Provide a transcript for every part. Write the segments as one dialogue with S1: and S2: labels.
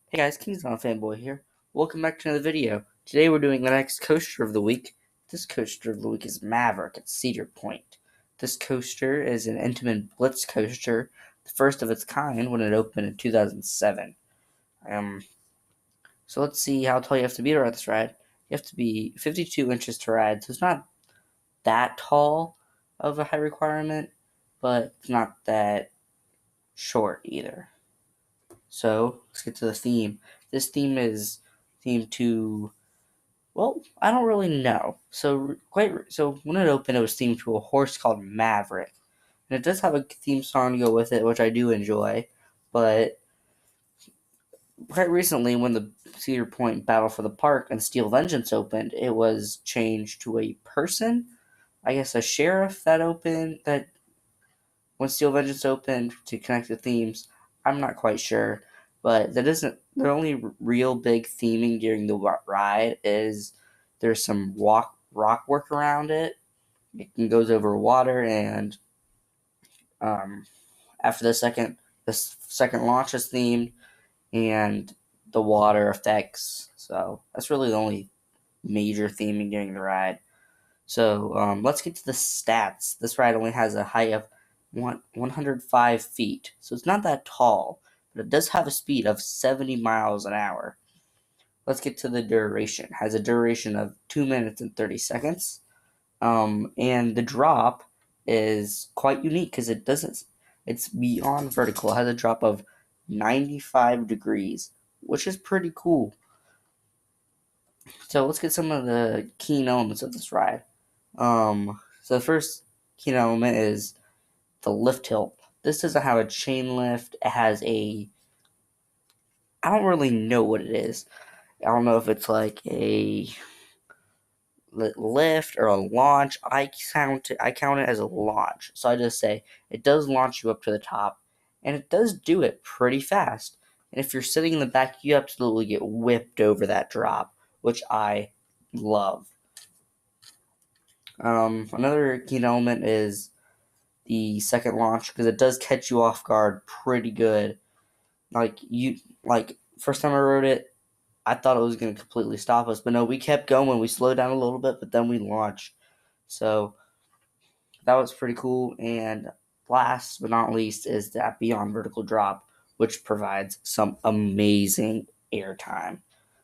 S1: Hey guys, Kingston Fanboy here. Welcome back to another video. Today we're doing the next coaster of the week. This coaster of the week is Maverick at Cedar Point. This coaster is an Intamin Blitz coaster, the first of its kind when it opened in 2007. So let's see how tall you have to be to ride this ride. You have to be 52 inches to ride, so it's not that tall of a height requirement, but it's not that short either. So let's get to the theme. This theme is themed to, well, I don't really know. So when it opened, it was themed to a horse called Maverick, and it does have a theme song to go with it, which I do enjoy. But quite recently, when the Cedar Point Battle for the Park and Steel Vengeance opened, it was changed to a person. I guess a sheriff that opened that when Steel Vengeance opened to connect the themes. I'm not quite sure, but that isn't the only real big theming during the ride. Is there's some rock work around it. It goes over water, and um, after the second launch is themed, and the water effects. So that's really the only major theming during the ride. So let's get to the stats. This ride only has a height of 105 feet, so it's not that tall, but it does have a speed of 70 miles an hour. Let's get to the duration. It has a duration of 2 minutes and 30 seconds. And the drop is quite unique because it's beyond vertical. It has a drop of 95 degrees, which is pretty cool. So let's get some of the key elements of this ride. So the first key element is the lift hill. This doesn't have a chain lift. It has I don't really know what it is. I don't know if it's like a lift or a launch. I count it as a launch. So I just say it does launch you up to the top, and it does do it pretty fast. And if you're sitting in the back, you absolutely get whipped over that drop, which I love. Another key element is the second launch because it does catch you off guard pretty good. Like first time I rode it, I thought it was going to completely stop us, but no, we kept going. We slowed down a little bit, but then we launched. So that was pretty cool. And last but not least is that beyond vertical drop, which provides some amazing airtime.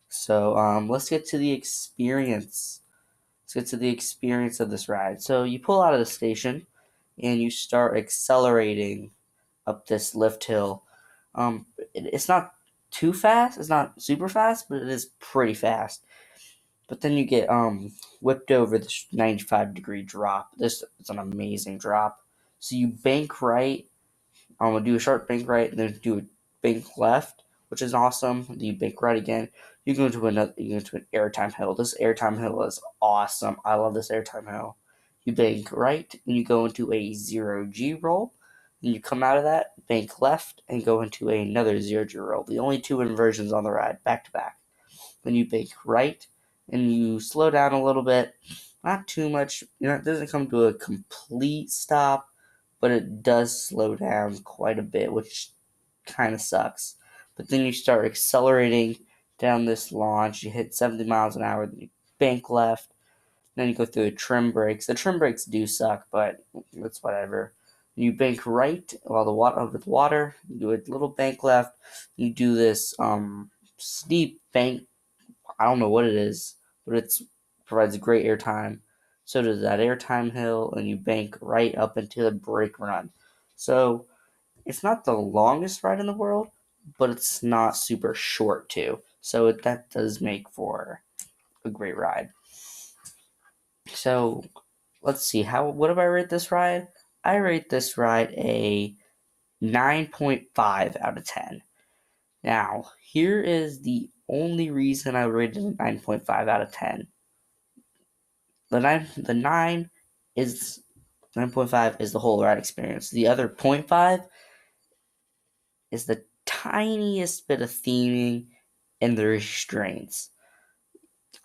S1: So let's get to the experience. Let's get to the experience of this ride. So you pull out of the station and you start accelerating up this lift hill. It's not too fast. It's not super fast, but it is pretty fast. But then you get whipped over this 95-degree drop. This is an amazing drop. So you bank right. Do a sharp bank right, and then do a bank left, which is awesome. Then you bank right again. You go to an airtime hill. This airtime hill is awesome. I love this airtime hill. You bank right, and you go into a 0G roll. Then you come out of that, bank left, and go into another 0G roll. The only two inversions on the ride, back to back. Then you bank right, and you slow down a little bit. Not too much. It doesn't come to a complete stop, but it does slow down quite a bit, which kind of sucks. But then you start accelerating down this launch. You hit 70 miles an hour. Then you bank left. Then you go through the trim brakes. The trim brakes do suck, but that's whatever. You bank right while the water over the water. You do a little bank left. You do this steep bank. I don't know what it is, but it provides great airtime. So does that airtime hill, and you bank right up into the brake run. So it's not the longest ride in the world, but it's not super short too. So that does make for a great ride. So let's see, what do I rate this ride? I rate this ride a 9.5 out of 10. Now, here is the only reason I rated it a 9.5 out of 10. The 9 is 9.5 is the whole ride experience. The other 0.5 is the tiniest bit of theming and the restraints.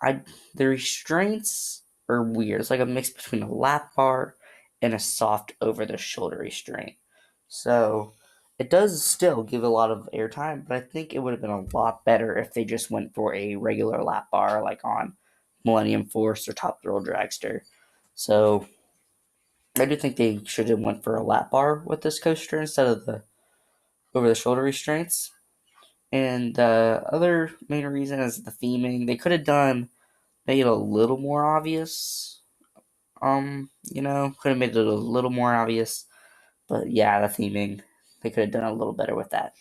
S1: The restraints are weird. It's like a mix between a lap bar and a soft over the shoulder restraint. So It does still give a lot of airtime, but I think it would have been a lot better if they just went for a regular lap bar like on Millennium Force or Top Thrill Dragster. So I do think they should have went for a lap bar with this coaster instead of the over the shoulder restraints. And the other main reason is the theming. They could have made it a little more obvious. Could have made it a little more obvious. But yeah, the theming. They could have done a little better with that.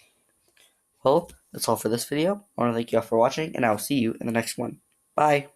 S1: Well, that's all for this video. I want to thank you all for watching, and I will see you in the next one. Bye.